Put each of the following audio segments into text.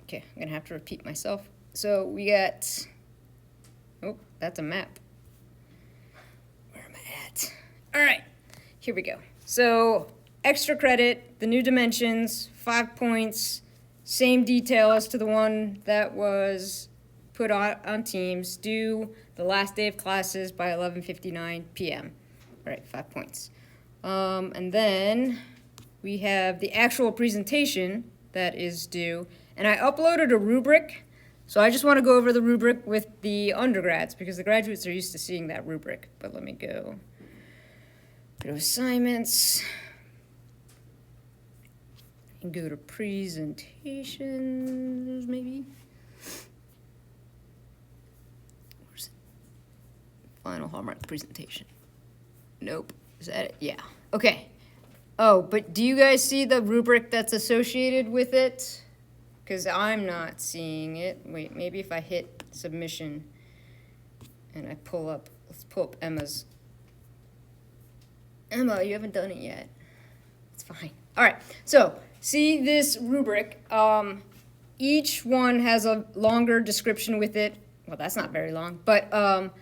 Okay, I'm gonna have to repeat myself. So we got, oh, that's a map. Where am I at? All right, here we go. So extra credit, the new dimensions, 5 points, same detail as to the one that was put on Teams, due the last day of classes by 11:59 p.m. All right, 5 points. And then we have the actual presentation that is due, and I uploaded a rubric, so I just want to go over the rubric with the undergrads because the graduates are used to seeing that rubric. But let me go to assignments and go to presentations, maybe. Where's it? Final Hallmark presentation. Nope. Is that it? Yeah. Okay. Oh, but do you guys see the rubric that's associated with it? Because I'm not seeing it. Wait, maybe if I hit submission and I pull up, let's pull up Emma's. Emma, you haven't done it yet. It's fine. All right, so see this rubric. Each one has a longer description with it. Well, that's not very long, but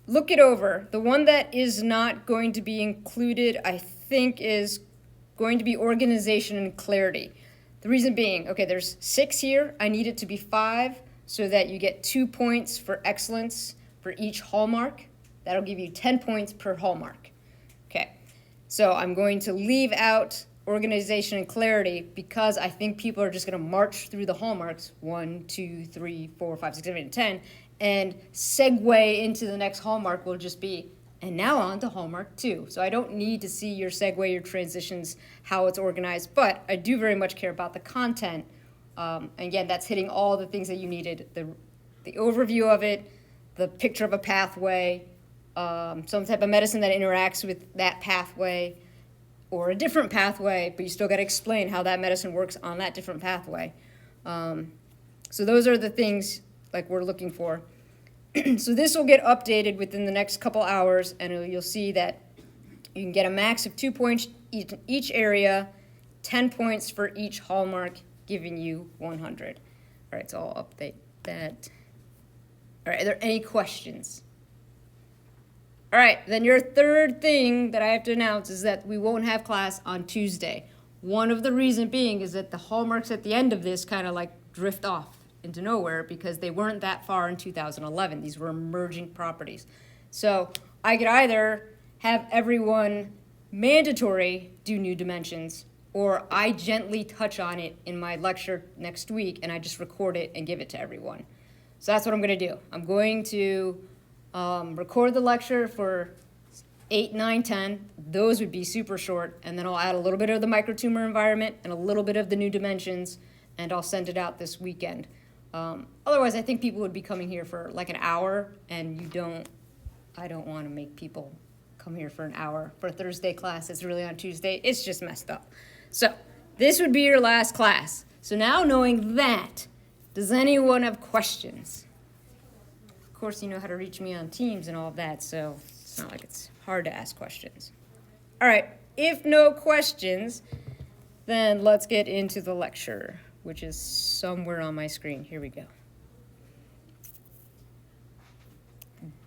look it over. The one that is not going to be included, I think, is going to be organization and clarity. The reason being, okay, there's 6 here. I need it to be 5 so that you get 2 points for excellence for each hallmark. That'll give you 10 points per hallmark. Okay, so I'm going to leave out organization and clarity because I think people are just going to march through the hallmarks 1, 2, 3, 4, 5, 6, 7, 8, 10, and segue into the next hallmark will just be, and now on to hallmark 2. So I don't need to see your segue, your transitions, how it's organized, but I do very much care about the content. And again, that's hitting all the things that you needed, the overview of it, the picture of a pathway, some type of medicine that interacts with that pathway, or a different pathway, but you still got to explain how that medicine works on that different pathway. So those are the things like we're looking for. So this will get updated within the next couple hours, and you'll see that you can get a max of 2 points each area, 10 points for each hallmark, giving you 100. All right, so I'll update that. All right, are there any questions? All right, then your third thing that I have to announce is that we won't have class on Tuesday. One of the reasons being is that the hallmarks at the end of this kind of like drift off into nowhere because they weren't that far in 2011. These were emerging properties. So I could either have everyone mandatory do new dimensions, or I gently touch on it in my lecture next week and I just record it and give it to everyone. So that's what I'm going to do. I'm going to record the lecture for 8, 9, 10. Those would be super short, and then I'll add a little bit of the microtumor environment and a little bit of the new dimensions, and I'll send it out this weekend. Otherwise, I think people would be coming here for like an hour, and I don't want to make people come here for an hour for a Thursday class. It's really on Tuesday. It's just messed up. So this would be your last class. So now knowing that, does anyone have questions? Of course, you know how to reach me on Teams and all of that, so it's not like it's hard to ask questions. All right, if no questions, then let's get into the lecture, which is somewhere on my screen. Here we go.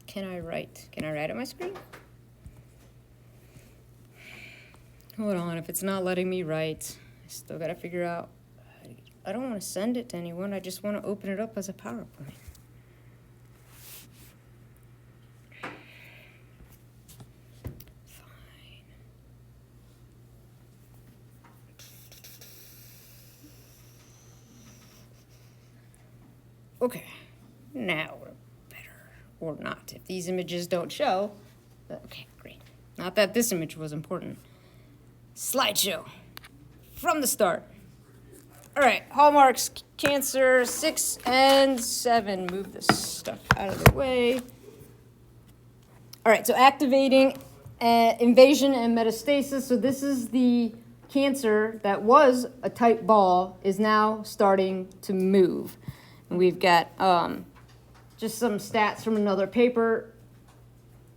Can I write on my screen? Hold on, if it's not letting me write, I still gotta figure out. I don't want to send it to anyone, I just want to open it up as a PowerPoint. Okay, now we're better, or not. If these images don't show, okay, great. Not that this image was important. Slideshow, from the start. All right, hallmarks, cancer, 6 and 7. Move this stuff out of the way. All right, so activating invasion and metastasis. So this is the cancer that was a tight ball is now starting to move. And we've got just some stats from another paper.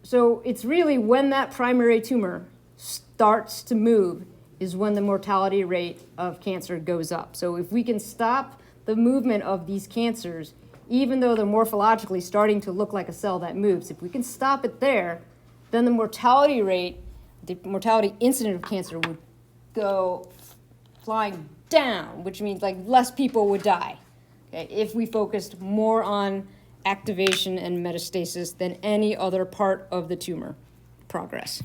So it's really when that primary tumor starts to move is when the mortality rate of cancer goes up. So if we can stop the movement of these cancers, even though they're morphologically starting to look like a cell that moves. If we can stop it there, then the mortality rate, the mortality incidence of cancer would go flying down, which means like less people would die, okay, if we focused more on activation and metastasis than any other part of the tumor progress.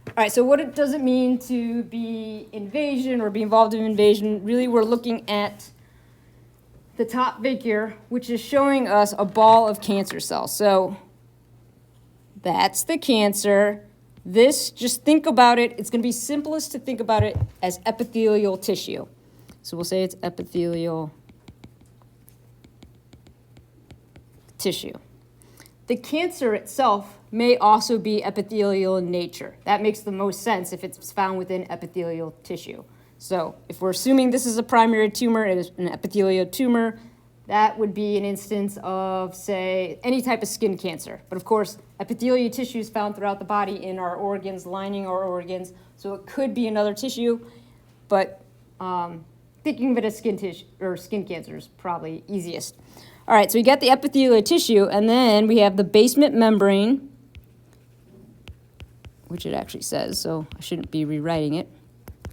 All right, so what does it mean to be invasion or be involved in invasion? Really, we're looking at the top figure, which is showing us a ball of cancer cells. So that's the cancer. This, just think about it. It's going to be simplest to think about it as epithelial tissue. So we'll say it's epithelial tissue. The cancer itself may also be epithelial in nature. That makes the most sense if it's found within epithelial tissue. So if we're assuming this is a primary tumor, it is an epithelial tumor, that would be an instance of, say, any type of skin cancer. But of course, epithelial tissue is found throughout the body in our organs, lining our organs, so it could be another tissue, but thinking of it as skin tissue or skin cancer is probably easiest. All right, so we got the epithelial tissue, and then we have the basement membrane, which it actually says, so I shouldn't be rewriting it.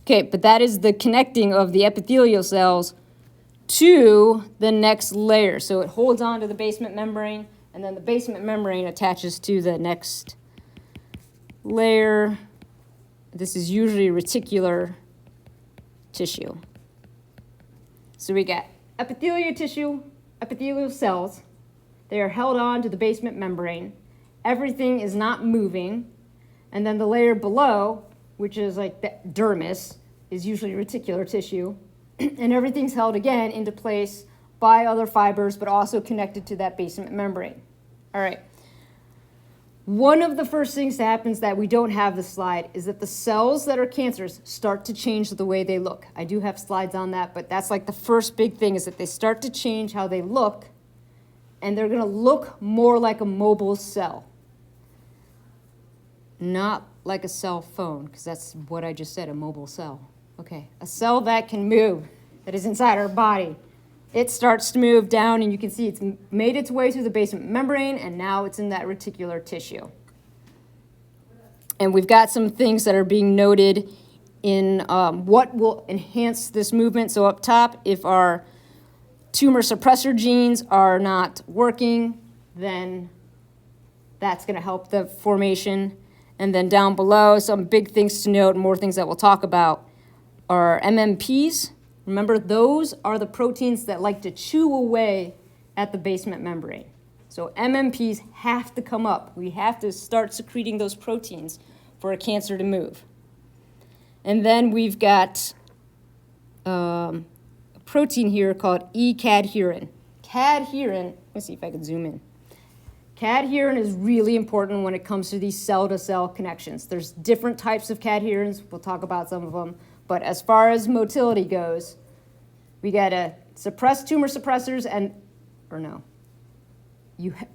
Okay, but that is the connecting of the epithelial cells to the next layer. So it holds on to the basement membrane, and then the basement membrane attaches to the next layer. This is usually reticular tissue. So we got epithelial tissue, epithelial cells. They are held on to the basement membrane. Everything is not moving. And then the layer below, which is like the dermis, is usually reticular tissue. And everything's held again into place by other fibers, but also connected to that basement membrane. All right. One of the first things that happens that we don't have the slide is that the cells that are cancerous start to change the way they look. I do have slides on that, but that's like the first big thing is that they start to change how they look, and they're going to look more like a mobile cell. Not like a cell phone, because that's what I just said, a mobile cell. Okay, a cell that can move, that is inside our body. It starts to move down, and you can see it's made its way through the basement membrane, and now it's in that reticular tissue. And we've got some things that are being noted in what will enhance this movement. So up top, if our tumor suppressor genes are not working, then that's going to help the formation. And then down below, some big things to note, more things that we'll talk about, are MMPs. Remember, those are the proteins that like to chew away at the basement membrane. So MMPs have to come up. We have to start secreting those proteins for a cancer to move. And then we've got a protein here called E-cadherin. Cadherin, let's see if I can zoom in. Cadherin is really important when it comes to these cell-to-cell connections. There's different types of cadherins. We'll talk about some of them. But as far as motility goes, we got to suppress tumor suppressors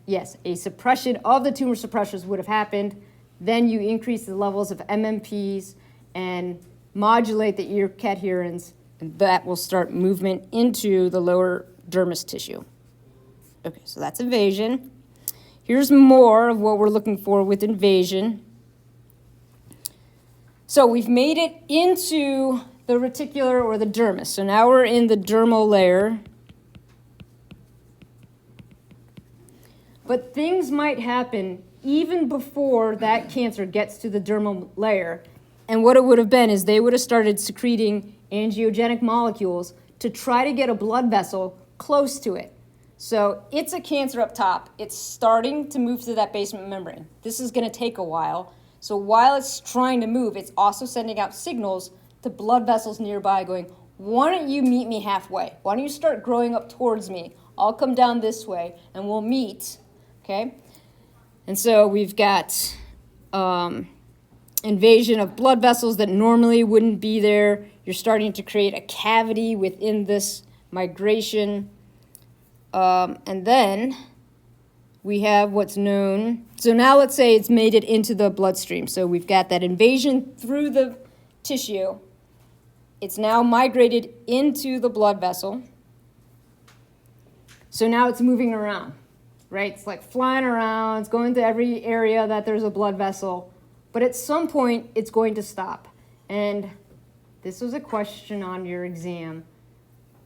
yes, a suppression of the tumor suppressors would have happened. Then you increase the levels of MMPs and modulate the cadherins, and that will start movement into the lower dermis tissue. Okay, so that's invasion. Here's more of what we're looking for with invasion. So we've made it into the reticular or the dermis. So now we're in the dermal layer. But things might happen even before that cancer gets to the dermal layer. And what it would have been is they would have started secreting angiogenic molecules to try to get a blood vessel close to it. So it's a cancer up top. It's starting to move to that basement membrane. This is going to take a while. So while it's trying to move, it's also sending out signals to blood vessels nearby going, why don't you meet me halfway? Why don't you start growing up towards me? I'll come down this way and we'll meet, okay? And so we've got invasion of blood vessels that normally wouldn't be there. You're starting to create a cavity within this migration. And then we have what's known, so now let's say it's made it into the bloodstream. So we've got that invasion through the tissue. It's now migrated into the blood vessel. So now it's moving around, right? It's like flying around, it's going to every area that there's a blood vessel, but at some point it's going to stop. And this was a question on your exam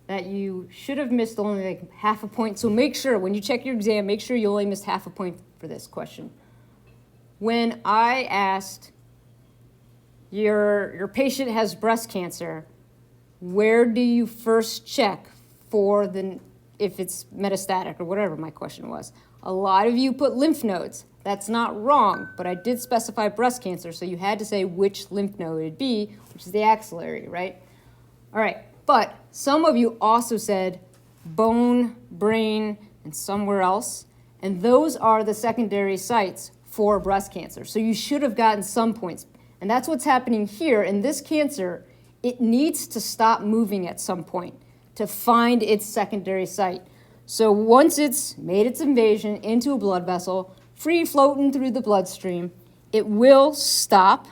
that you should have missed only like half a point. So make sure, when you check your exam, make sure you only missed half a point for this question. When I asked, your patient has breast cancer, where do you first check for if it's metastatic or whatever my question was? A lot of you put lymph nodes. That's not wrong, but I did specify breast cancer, so you had to say which lymph node it'd be, which is the axillary, right? All right, but some of you also said bone, brain, and somewhere else, and those are the secondary sites for breast cancer. So you should have gotten some points. And that's what's happening here. In this cancer, it needs to stop moving at some point to find its secondary site. So once it's made its invasion into a blood vessel, free floating through the bloodstream, it will stop.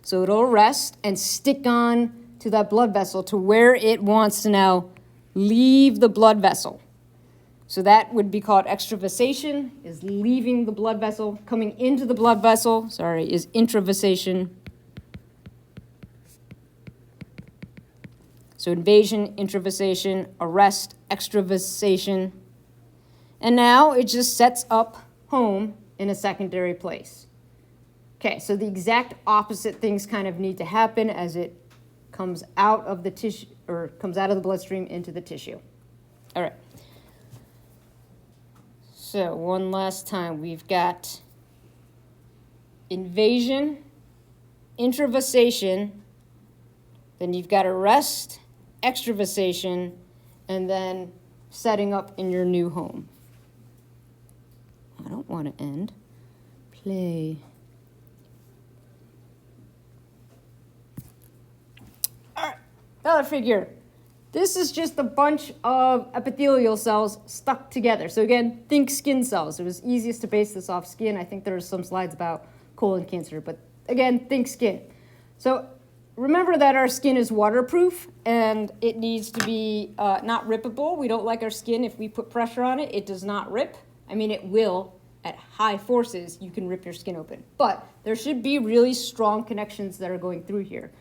So it'll arrest and stick on to that blood vessel to where it wants to now leave the blood vessel. So that would be called extravasation, is leaving the blood vessel. Coming into the blood vessel, is intravasation. So invasion, intravasation, arrest, extravasation. And now it just sets up home in a secondary place. Okay, so the exact opposite things kind of need to happen as it comes out of the tissue, or comes out of the bloodstream into the tissue. All right. So one last time, we've got invasion, intravasation, then you've got arrest, extravasation, and then setting up in your new home. I don't want to end. Play. All right, another figure. This is just a bunch of epithelial cells stuck together. So again, think skin cells. It was easiest to base this off skin. I think there are some slides about colon cancer, but again, think skin. So remember that our skin is waterproof and it needs to be not rippable. We don't like our skin, if we put pressure on it, it does not rip. I mean, it will. At high forces, you can rip your skin open. But there should be really strong connections that are going through here.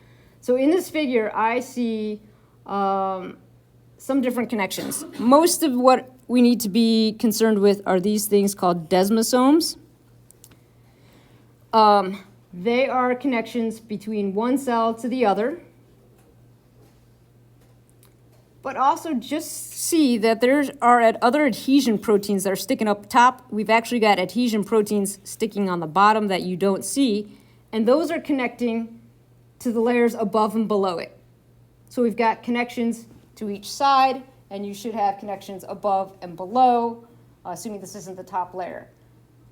So in this figure, I see some different connections. Most of what we need to be concerned with are these things called desmosomes. They are connections between one cell to the other. But also just see that there are other adhesion proteins that are sticking up top. We've actually got adhesion proteins sticking on the bottom that you don't see, and those are connecting to the layers above and below it. So we've got connections to each side, and you should have connections above and below, assuming this isn't the top layer.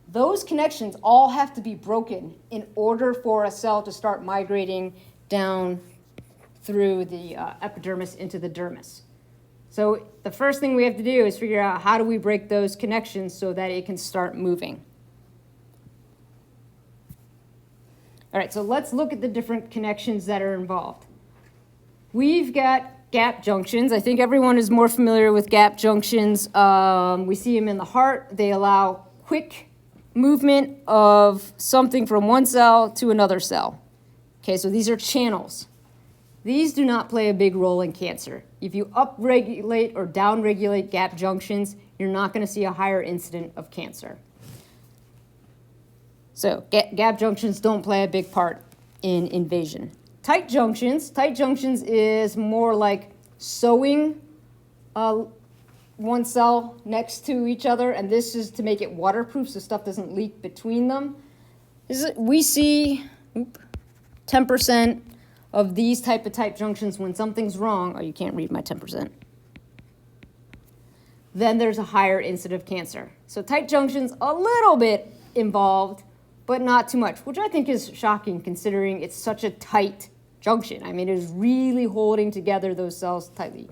Those connections all have to be broken in order for a cell to start migrating down through the epidermis into the dermis. So the first thing we have to do is figure out how do we break those connections so that it can start moving. All right, so let's look at the different connections that are involved. We've got gap junctions. I think everyone is more familiar with gap junctions. We see them in the heart. They allow quick movement of something from one cell to another cell. Okay, so these are channels. These do not play a big role in cancer. If you upregulate or downregulate gap junctions, you're not going to see a higher incidence of cancer. So gap junctions don't play a big part in invasion. Tight junctions is more like sewing one cell next to each other, and this is to make it waterproof so stuff doesn't leak between them. We see 10% of these type of tight junctions when something's wrong. Oh, you can't read my 10%. Then there's a higher incidence of cancer. So tight junctions, a little bit involved, but not too much, which I think is shocking considering it's such a tight junction. I mean, it is really holding together those cells tightly.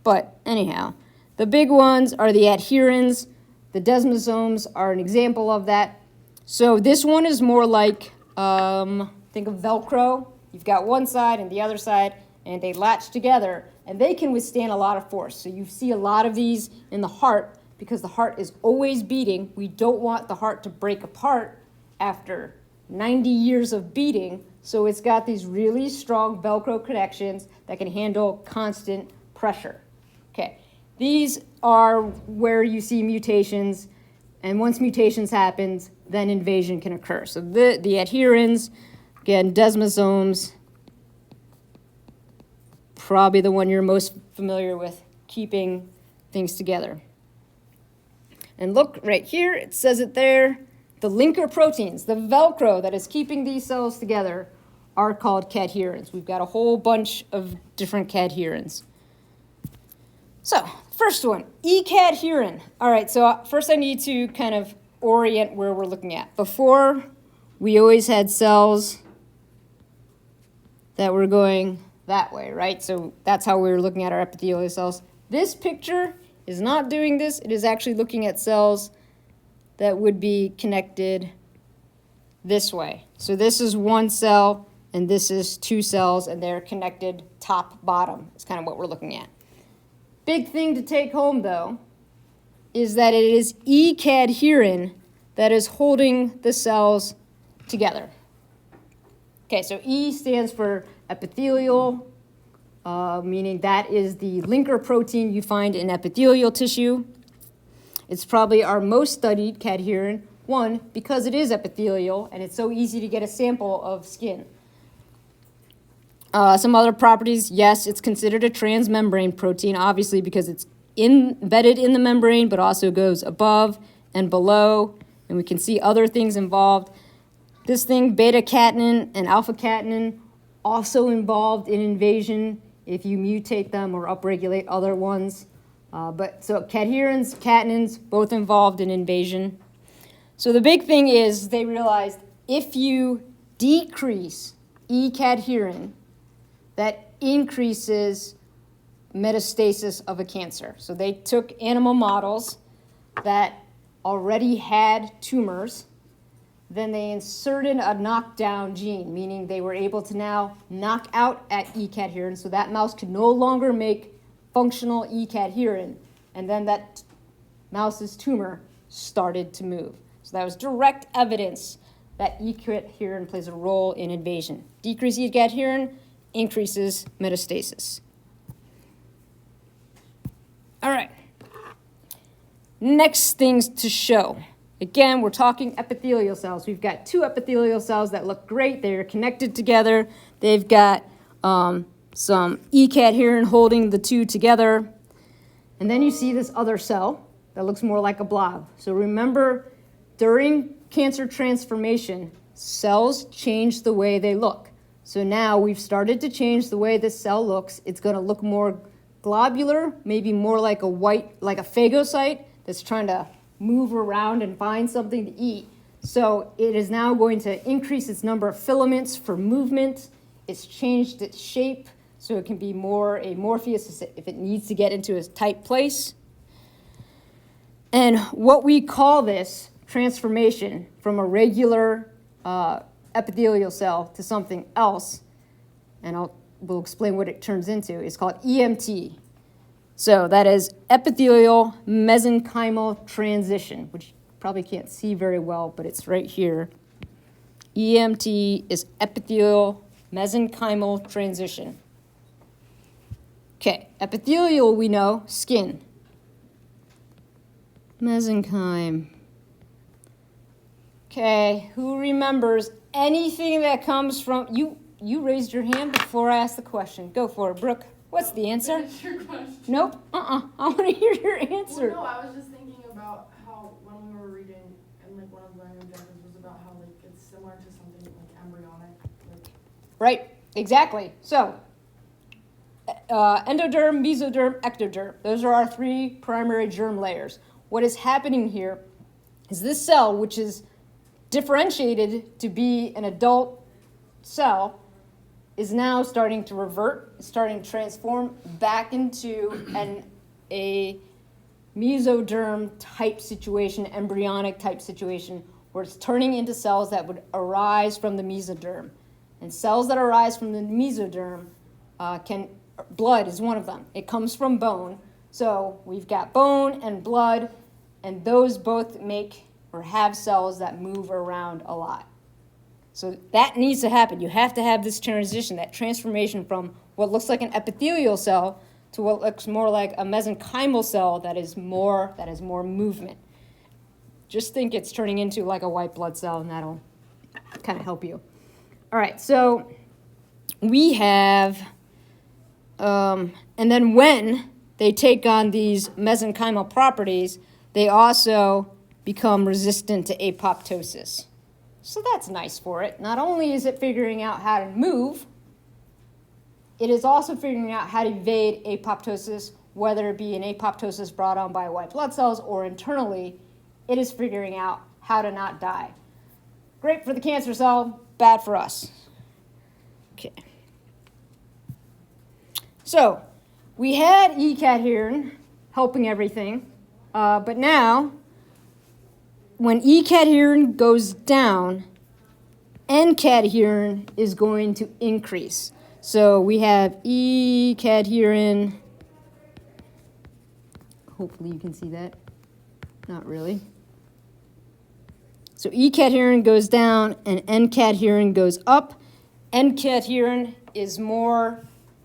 But anyhow, the big ones are the adherins. The desmosomes are an example of that. So this one is more like, think of Velcro. You've got one side and the other side, and they latch together. and they can withstand a lot of force. So you see a lot of these in the heart because the heart is always beating. We don't want the heart to break apart after 90 years of beating, so it's got these really strong Velcro connections that can handle constant pressure. Okay, these are where you see mutations, and once mutations happen, then invasion can occur. So the adherens, again, desmosomes, probably the one you're most familiar with, keeping things together. And look right here, it says it there. The linker proteins, the Velcro that is keeping these cells together, are called cadherins. We've got a whole bunch of different cadherins. So, first one, E-cadherin. All right, so first I need to kind of orient where we're looking at. Before, we always had cells that were going that way, right? So that's how we were looking at our epithelial cells. This picture is not doing this. It is actually looking at cells that would be connected this way. So this is one cell, and this is two cells, and they're connected top, bottom. It's kind of what we're looking at. Big thing to take home, though, is that it is E-cadherin that is holding the cells together. Okay, so E stands for epithelial, meaning that is the linker protein you find in epithelial tissue. It's probably our most studied cadherin, one, because it is epithelial and it's so easy to get a sample of skin. Some other properties, yes, it's considered a transmembrane protein, obviously because it's embedded in the membrane, but also goes above and below, and we can see other things involved. This thing, beta-catenin and alpha-catenin, also involved in invasion if you mutate them or upregulate other ones. So cadherins, catenins, both involved in invasion. So the big thing is they realized if you decrease E-cadherin, that increases metastasis of a cancer. So they took animal models that already had tumors, then they inserted a knockdown gene, meaning they were able to now knock out at E-cadherin, so that mouse could no longer make functional E-cadherin, and then that mouse's tumor started to move. So that was direct evidence that E-cadherin plays a role in invasion. Decrease E-cadherin increases metastasis. All right. Next things to show. Again, we're talking epithelial cells. We've got two epithelial cells that look great. They're connected together. They've got some E-cadherin holding the two together. And then you see this other cell that looks more like a blob. So remember, during cancer transformation, cells change the way they look. So now we've started to change the way this cell looks. It's going to look more globular, maybe more like a phagocyte that's trying to move around and find something to eat. So it is now going to increase its number of filaments for movement. It's changed its shape so it can be more amorphous if it needs to get into a tight place. And what we call this transformation from a regular epithelial cell to something else, and we'll explain what it turns into, is called EMT. So that is epithelial mesenchymal transition, which you probably can't see very well, but it's right here. EMT is epithelial mesenchymal transition. Okay, epithelial we know, skin. Mesenchyme. Okay, who remembers anything that comes from, you raised your hand before I asked the question. Go for it, Brooke. What's the answer? Finish your question. Nope. I want to hear your answer. Well, no, I was just thinking about how when we were reading, and like one of the learning objectives was about how like it's similar to something like embryonic. Right. Exactly. So, endoderm, mesoderm, ectoderm. Those are our three primary germ layers. What is happening here is this cell, which is differentiated to be an adult cell, is now starting to revert, starting to transform back into a mesoderm type situation, embryonic type situation, where it's turning into cells that would arise from the mesoderm. And cells that arise from the mesoderm can blood is one of them. It comes from bone. So we've got bone and blood, and those both make or have cells that move around a lot. So that needs to happen. You have to have this transition, that transformation from what looks like an epithelial cell to what looks more like a mesenchymal cell that has more movement. Just think it's turning into like a white blood cell, and that'll kind of help you. All right, so we have, and then when they take on these mesenchymal properties, they also become resistant to apoptosis. So that's nice for it. Not only is it figuring out how to move, it is also figuring out how to evade apoptosis, whether it be an apoptosis brought on by white blood cells or internally. It is figuring out how to not die. Great for the cancer cell, bad for us. Okay. So we had E-cadherin helping everything, but now when E-cadherin goes down, N-cadherin is going to increase. So we have E-cadherin. Hopefully you can see that. Not really. So E-cadherin goes down and N-cadherin goes up. N-cadherin is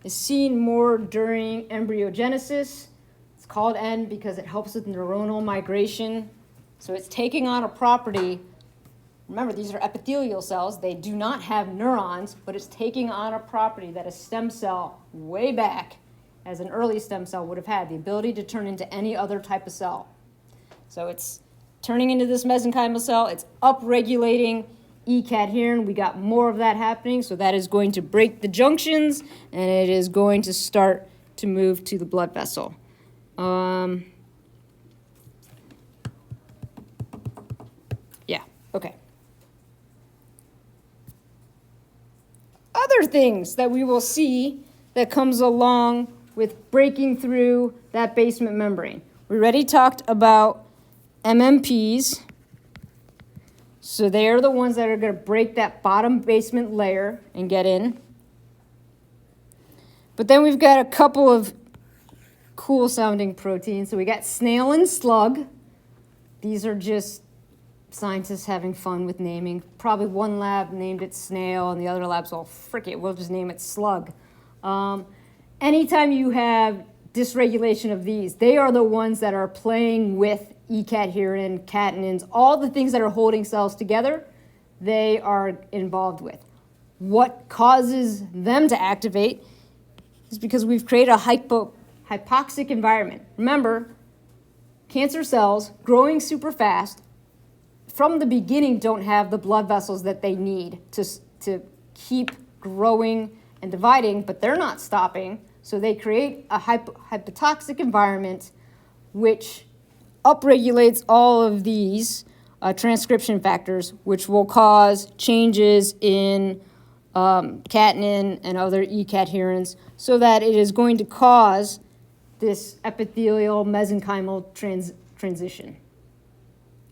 seen more during embryogenesis. It's called N because it helps with neuronal migration. So it's taking on a property. Remember, these are epithelial cells. They do not have neurons, but it's taking on a property that a stem cell way back, as an early stem cell would have had, the ability to turn into any other type of cell. So it's turning into this mesenchymal cell. It's upregulating E-cadherin. We got more of that happening, so that is going to break the junctions, and it is going to start to move to the blood vessel. Yeah, okay. Other things that we will see that comes along with breaking through that basement membrane. We already talked about MMPs. So they are the ones that are going to break that bottom basement layer and get in. But then we've got a couple of cool sounding proteins. So we got snail and slug. These are just scientists having fun with naming. Probably one lab named it snail and the other lab's all, frick it, we'll just name it slug. Anytime you have dysregulation of these, they are the ones that are playing with E-cadherin, catenins, all the things that are holding cells together, they are involved with. What causes them to activate is because we've created a hypoxic environment. Remember, cancer cells growing super fast from the beginning don't have the blood vessels that they need to keep growing and dividing, but they're not stopping. So they create a hypotoxic environment which upregulates all of these transcription factors, which will cause changes in catenin and other E-cadherins, so that it is going to cause this epithelial mesenchymal transition.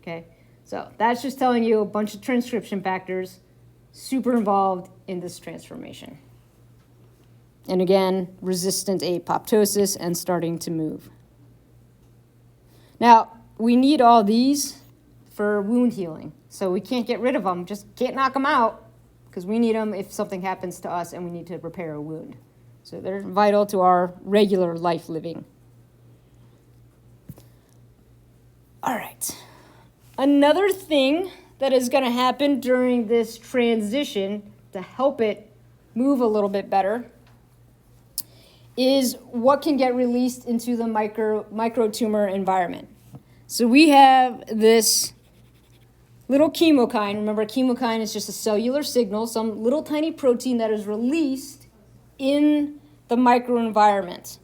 Okay, so that's just telling you a bunch of transcription factors super involved in this transformation. And again, resistant apoptosis and starting to move. Now, we need all these for wound healing. So we can't get rid of them, just can't knock them out, because we need them if something happens to us and we need to repair a wound. So they're vital to our regular life living. All right. Another thing that is going to happen during this transition to help it move a little bit better is what can get released into the microtumor environment. So we have this little chemokine. Remember, chemokine is just a cellular signal, some little tiny protein that is released in the microenvironment.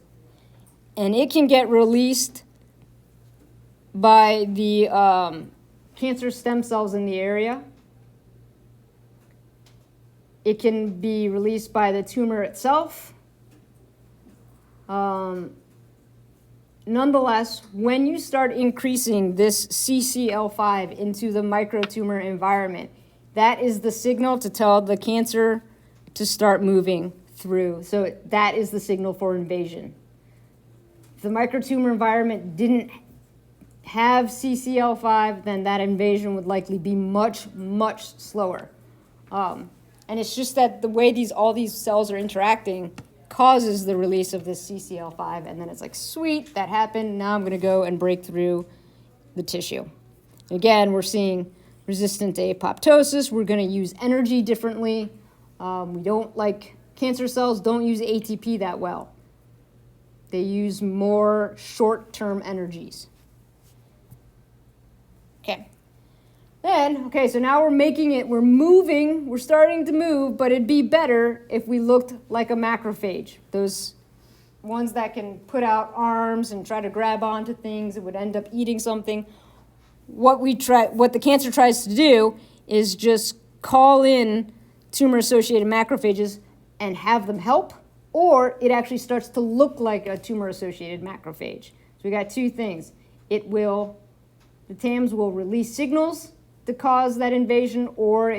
And it can get released by the cancer stem cells in the area. It can be released by the tumor itself. Nonetheless, when you start increasing this CCL5 into the microtumor environment, that is the signal to tell the cancer to start moving through. So that is the signal for invasion. If the microtumor environment didn't have CCL5, then that invasion would likely be much, much slower. And it's just that the way all these cells are interacting causes the release of this CCL5, and then it's like, sweet, that happened, now I'm going to go and break through the tissue. Again, we're seeing resistant to apoptosis. We're going to use energy differently. Cancer cells don't use ATP that well. They use more short-term energies. So now we're moving, we're starting to move, but it'd be better if we looked like a macrophage. Those ones that can put out arms and try to grab onto things, it would end up eating something. What the cancer tries to do is just call in tumor-associated macrophages and have them help, or it actually starts to look like a tumor-associated macrophage. So we got two things. The TAMs will release signals to cause that invasion, or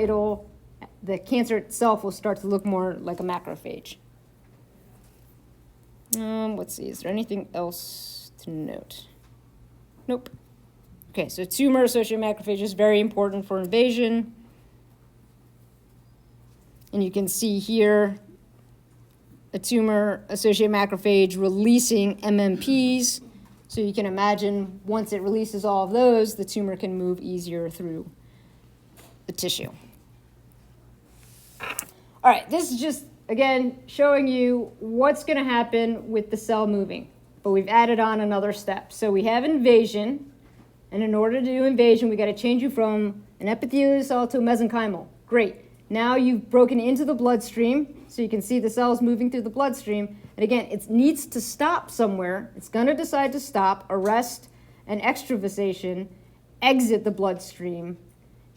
the cancer itself will start to look more like a macrophage. Let's see, is there anything else to note? Nope. Okay, so tumor-associated macrophage is very important for invasion. And you can see here a tumor-associated macrophage releasing MMPs. So you can imagine once it releases all of those, the tumor can move easier through the tissue. All right, this is just, again, showing you what's going to happen with the cell moving. But we've added on another step. So we have invasion. And in order to do invasion, we got to change you from an epithelial cell to a mesenchymal. Great. Now you've broken into the bloodstream, so you can see the cells moving through the bloodstream. And again, it needs to stop somewhere. It's going to decide to stop, arrest an extravasation, exit the bloodstream,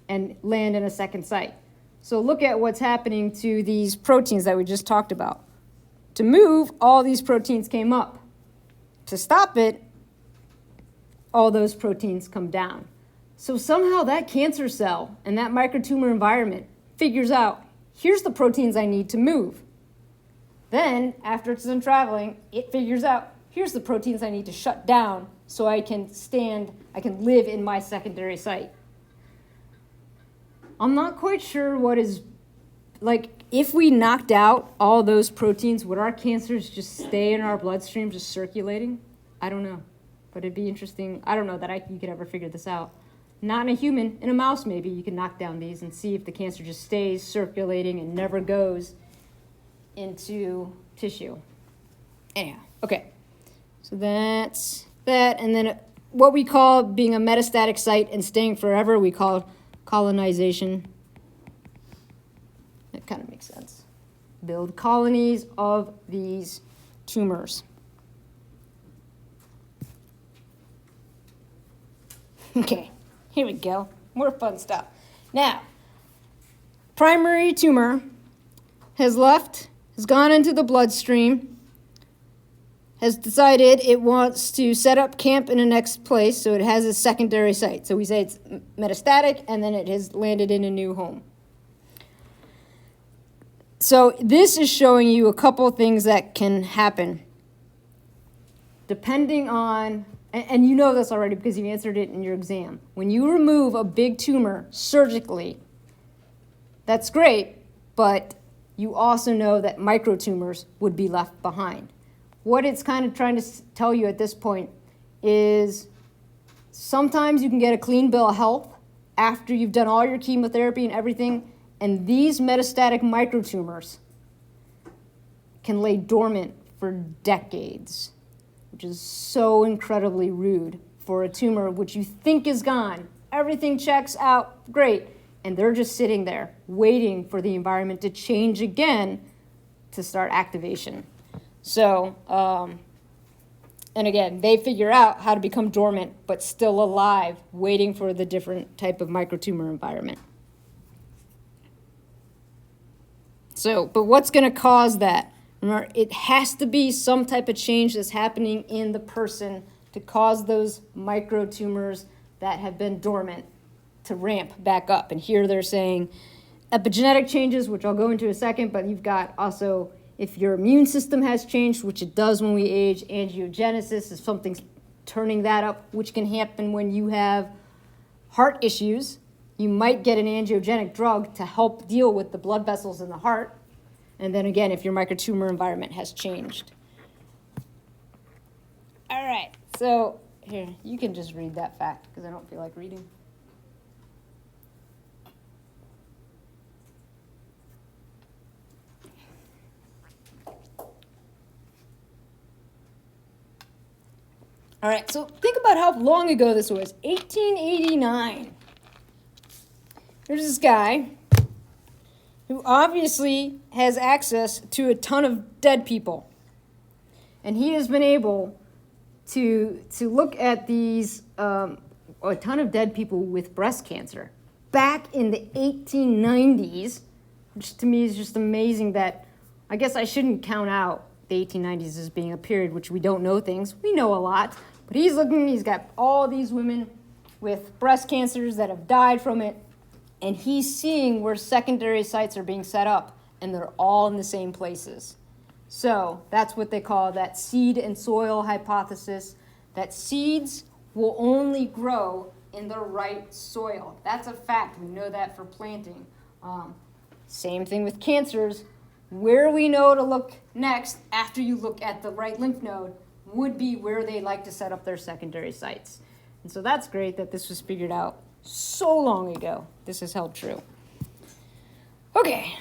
and land in a second site. So look at what's happening to these proteins that we just talked about. To move, all these proteins came up. To stop it, all those proteins come down. So somehow that cancer cell and that microtumor environment figures out, here's the proteins I need to move. Then, after it's done traveling, it figures out, here's the proteins I need to shut down so I can live in my secondary site. I'm not quite sure if we knocked out all those proteins, would our cancers just stay in our bloodstream, just circulating? I don't know. But it'd be interesting. I don't know that you could ever figure this out. Not in a human. In a mouse, maybe you can knock down these and see if the cancer just stays circulating and never goes into tissue. Anyhow, okay. So that's that. And then what we call being a metastatic site and staying forever, we call colonization. That kind of makes sense. Build colonies of these tumors. Okay, here we go. More fun stuff. Now, primary tumor has gone into the bloodstream, has decided it wants to set up camp in the next place, so it has a secondary site. So we say it's metastatic, and then it has landed in a new home. So this is showing you a couple things that can happen. Depending on, and you know this already because you answered it in your exam. When you remove a big tumor surgically, that's great, but you also know that microtumors would be left behind. What it's kind of trying to tell you at this point is sometimes you can get a clean bill of health after you've done all your chemotherapy and everything, and these metastatic microtumors can lay dormant for decades, which is so incredibly rude for a tumor which you think is gone. Everything checks out, great. And they're just sitting there waiting for the environment to change again to start activation. So, and again, they figure out how to become dormant but still alive, waiting for the different type of microtumor environment. So, but what's going to cause that? Remember, it has to be some type of change that's happening in the person to cause those microtumors that have been dormant to ramp back up. And here they're saying epigenetic changes, which I'll go into in a second, but you've got also If your immune system has changed, which it does when we age, angiogenesis is something turning that up, which can happen when you have heart issues. You might get an angiogenic drug to help deal with the blood vessels in the heart. And then again, if your microtumor environment has changed. All right, so here, you can just read that fact because I don't feel like reading. All right, so think about how long ago this was. 1889. There's this guy who obviously has access to a ton of dead people. And he has been able to look at these, a ton of dead people with breast cancer. Back in the 1890s, which to me is just amazing that, I guess I shouldn't count out the 1890s as being a period which we don't know things. We know a lot, but he's looking, he's got all these women with breast cancers that have died from it, and he's seeing where secondary sites are being set up, and they're all in the same places. So that's what they call that seed and soil hypothesis, that seeds will only grow in the right soil. That's a fact. We know that for planting. Same thing with cancers. Where we know to look next after you look at the right lymph node would be where they like to set up their secondary sites. And so that's great that this was figured out so long ago. This has held true. Okay,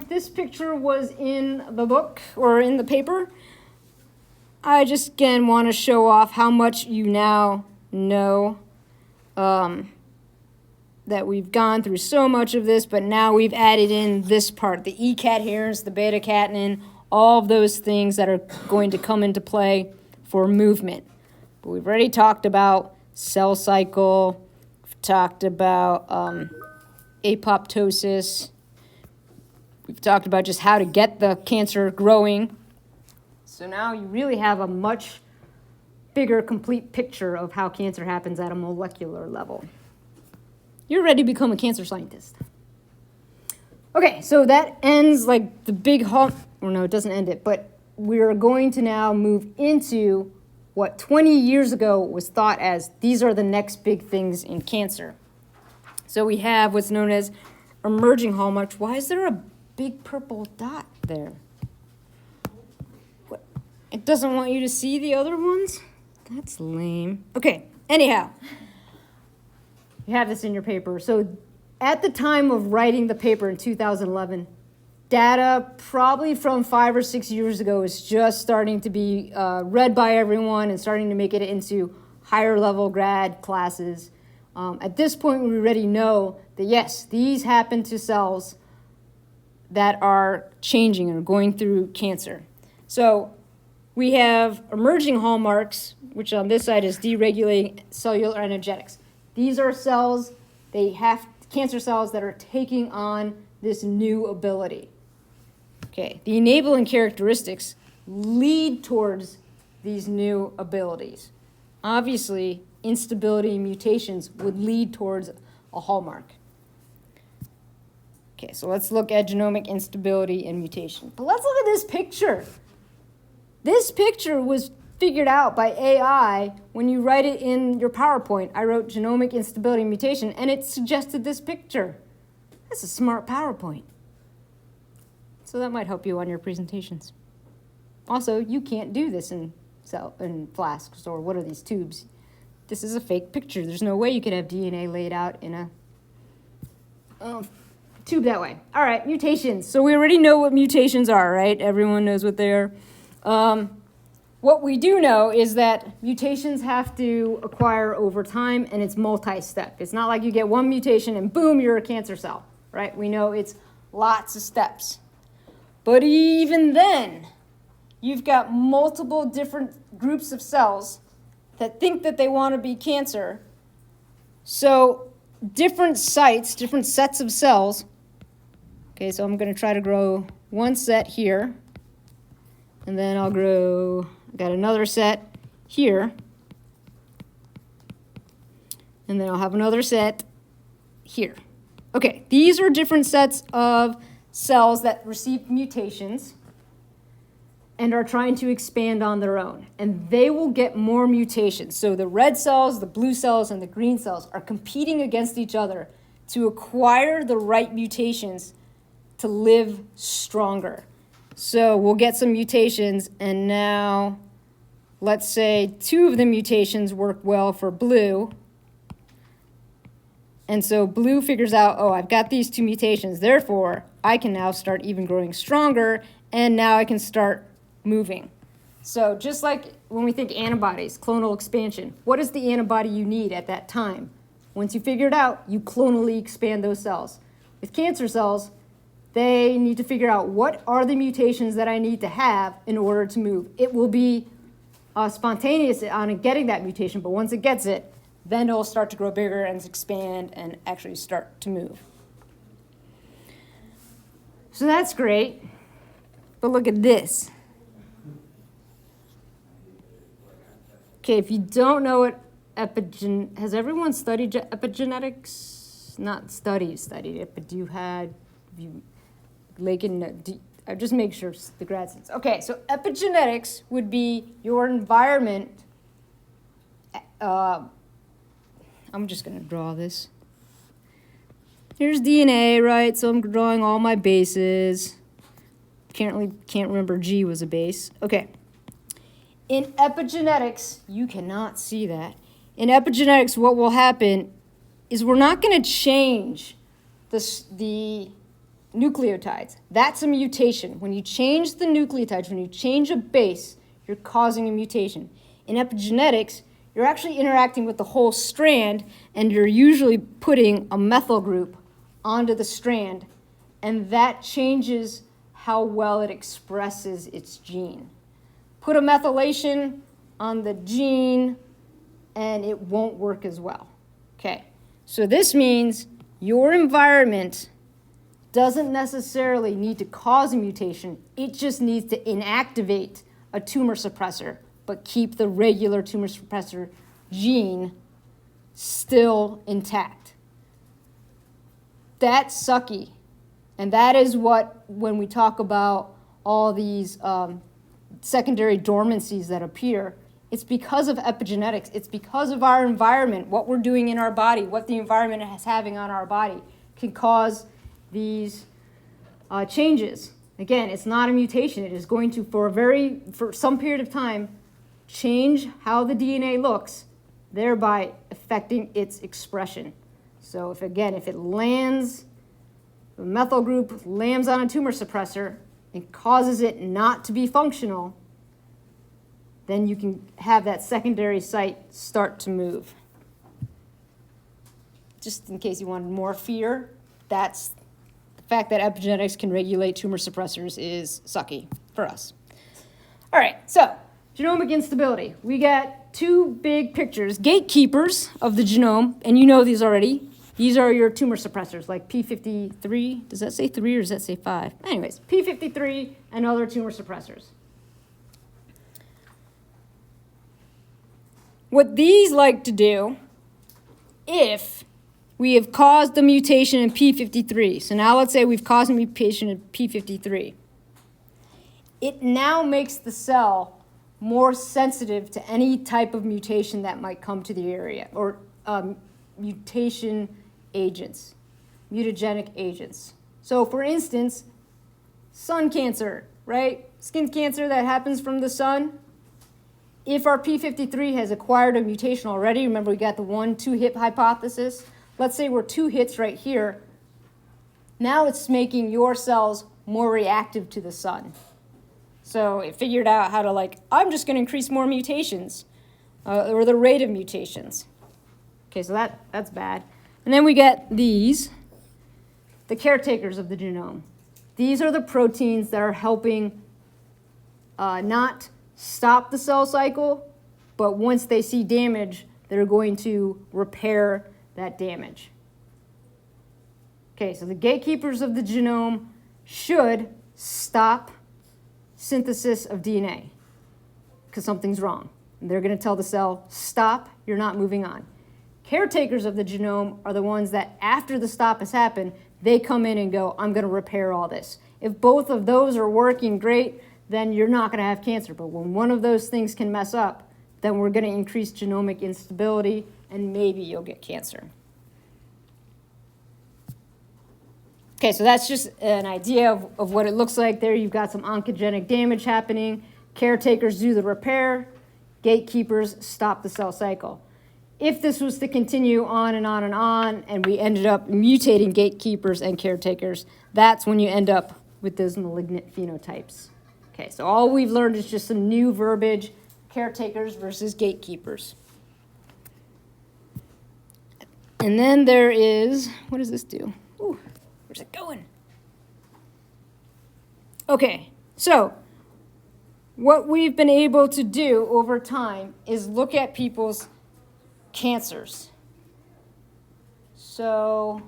this picture was in the book or in the paper. I just again want to show off how much you now know. That we've gone through so much of this, but now we've added in this part, the E-cadherins, the beta-catenin, all of those things that are going to come into play for movement. But we've already talked about cell cycle, we've talked about apoptosis, we've talked about just how to get the cancer growing. So now you really have a much bigger, complete picture of how cancer happens at a molecular level. You're ready to become a cancer scientist. Okay, so that ends like the big or no, it doesn't end it, but we're going to now move into what 20 years ago was thought as these are the next big things in cancer. So we have what's known as emerging hallmarks. Why is there a big purple dot there? What? It doesn't want you to see the other ones? That's lame. Okay, anyhow. You have this in your paper. So at the time of writing the paper in 2011, data probably from 5 or 6 years ago is just starting to be read by everyone and starting to make it into higher level grad classes. At this point, we already know that yes, these happen to cells that are changing or going through cancer. So we have emerging hallmarks, which on this side is deregulating cellular energetics. These are cells, they have cancer cells that are taking on this new ability. Okay, the enabling characteristics lead towards these new abilities. Obviously, instability and mutations would lead towards a hallmark. Okay, so let's look at genomic instability and mutation. But let's look at this picture. This picture was figured out by AI when you write it in your PowerPoint. I wrote genomic instability and mutation, and it suggested this picture. That's a smart PowerPoint. So that might help you on your presentations. Also, you can't do this in flasks, or what are these tubes? This is a fake picture. There's no way you could have DNA laid out in a tube that way. All right, mutations. So we already know what mutations are, right? Everyone knows what they are. What we do know is that mutations have to acquire over time, and it's multi-step. It's not like you get one mutation and boom, you're a cancer cell, right? We know it's lots of steps. But even then, you've got multiple different groups of cells that think that they want to be cancer. So different sites, different sets of cells. Okay, so I'm going to try to grow one set here. And then I'll grow, got another set here. And then I'll have another set here. Okay, these are different sets of cells that receive mutations and are trying to expand on their own. And they will get more mutations. So the red cells, the blue cells, and the green cells are competing against each other to acquire the right mutations to live stronger. So we'll get some mutations, and now let's say 2 of the mutations work well for blue. And so blue figures out, oh, I've got these 2 mutations, therefore I can now start even growing stronger, and now I can start moving. So just like when we think antibodies, clonal expansion, what is the antibody you need at that time? Once you figure it out, you clonally expand those cells. With cancer cells, they need to figure out what are the mutations that I need to have in order to move. It will be spontaneous on getting that mutation, but once it gets it, then it'll start to grow bigger and expand and actually start to move. So that's great, but look at this. Okay, if you don't know what has everyone studied epigenetics? Not studied it, but I just make sure the grad students. Okay, so epigenetics would be your environment. I'm just going to draw this. Here's DNA, right? So I'm drawing all my bases. Can't remember G was a base. Okay. In epigenetics, you cannot see that. In epigenetics, what will happen is we're not going to change the nucleotides. That's a mutation. When you change the nucleotides, when you change a base, you're causing a mutation. In epigenetics, you're actually interacting with the whole strand, and you're usually putting a methyl group onto the strand, and that changes how well it expresses its gene. Put a methylation on the gene, and it won't work as well. Okay, so this means your environment doesn't necessarily need to cause a mutation. It just needs to inactivate a tumor suppressor, but keep the regular tumor suppressor gene still intact. That's sucky. And that is what, when we talk about all these secondary dormancies that appear, it's because of epigenetics. It's because of our environment, what we're doing in our body, what the environment is having on our body can cause these changes. Again, it's not a mutation. It is going to, for some period of time, change how the DNA looks, thereby affecting its expression. So if it lands, the methyl group lands on a tumor suppressor and causes it not to be functional, then you can have that secondary site start to move. Just in case you wanted more fear, that's the fact that epigenetics can regulate tumor suppressors is sucky for us. All right, so genomic instability. We got 2 big pictures, gatekeepers of the genome, and you know these already. These are your tumor suppressors, like P53. Does that say 3 or does that say 5? Anyways, P53 and other tumor suppressors. What these like to do, if we have caused the mutation in P53, so now let's say we've caused a mutation in P53, it now makes the cell more sensitive to any type of mutation that might come to the area, or mutation agents, mutagenic agents. So for instance, sun cancer, right? Skin cancer that happens from the sun. If our P53 has acquired a mutation already, remember we got the 1-2 hit hypothesis. Let's say we're 2 hits right here. Now it's making your cells more reactive to the sun. So it figured out how to I'm just going to increase more mutations, or the rate of mutations. Okay, so that's bad. And then we get these, the caretakers of the genome. These are the proteins that are helping not stop the cell cycle, but once they see damage, they're going to repair that damage. Okay, so the gatekeepers of the genome should stop synthesis of DNA because something's wrong. And they're going to tell the cell, stop, you're not moving on. Caretakers of the genome are the ones that, after the stop has happened, they come in and go, I'm going to repair all this. If both of those are working great, then you're not going to have cancer. But when one of those things can mess up, then we're going to increase genomic instability, and maybe you'll get cancer. Okay, so that's just an idea of what it looks like there. You've got some oncogenic damage happening. Caretakers do the repair. Gatekeepers stop the cell cycle. If this was to continue on and on and on, and we ended up mutating gatekeepers and caretakers, that's when you end up with those malignant phenotypes. Okay, so all we've learned is just some new verbiage, caretakers versus gatekeepers. And then there is, what does this do? Ooh, where's it going? Okay, so what we've been able to do over time is look at people's cancers. So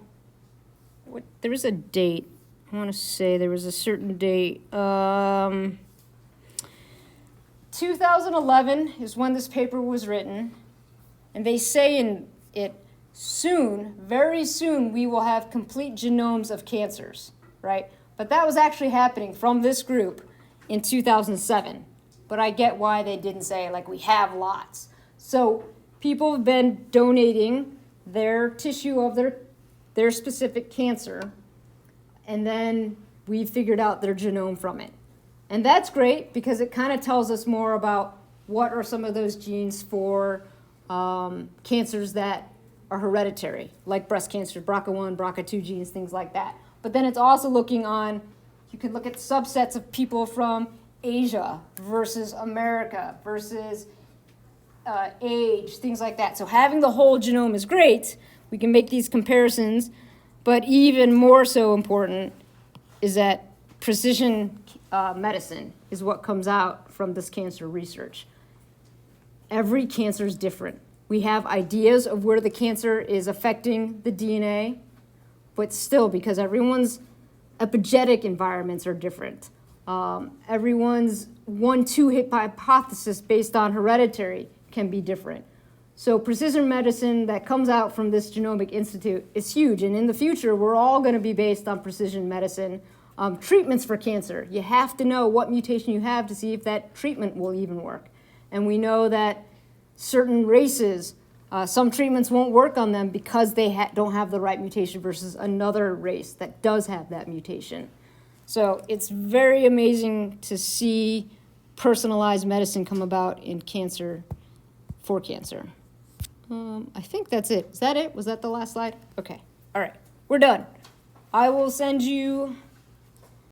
there is a date. I want to say there was a certain date. 2011 is when this paper was written, and they say in it, soon, very soon, we will have complete genomes of cancers, right? But that was actually happening from this group in 2007. But I get why they didn't say, like, we have lots. So people have been donating their tissue of their specific cancer, and then we figured out their genome from it. And that's great because it kind of tells us more about what are some of those genes for cancers that are hereditary, like breast cancer, BRCA1, BRCA2 genes, things like that. But then it's also looking on, you can look at subsets of people from Asia versus America versus age, things like that. So having the whole genome is great. We can make these comparisons, but even more so important is that precision medicine is what comes out from this cancer research. Every cancer is different. We have ideas of where the cancer is affecting the DNA, but still, because everyone's epigenetic environments are different. Everyone's 1-2 hit hypothesis based on hereditary can be different. So precision medicine that comes out from this Genomic Institute is huge. And in the future, we're all going to be based on precision medicine. Treatments for cancer. You have to know what mutation you have to see if that treatment will even work. And we know that certain races, some treatments won't work on them because they don't have the right mutation versus another race that does have that mutation. So it's very amazing to see personalized medicine come about in cancer, for cancer. I think that's it. Is that it? Was that the last slide? Okay. All right. We're done. I will send you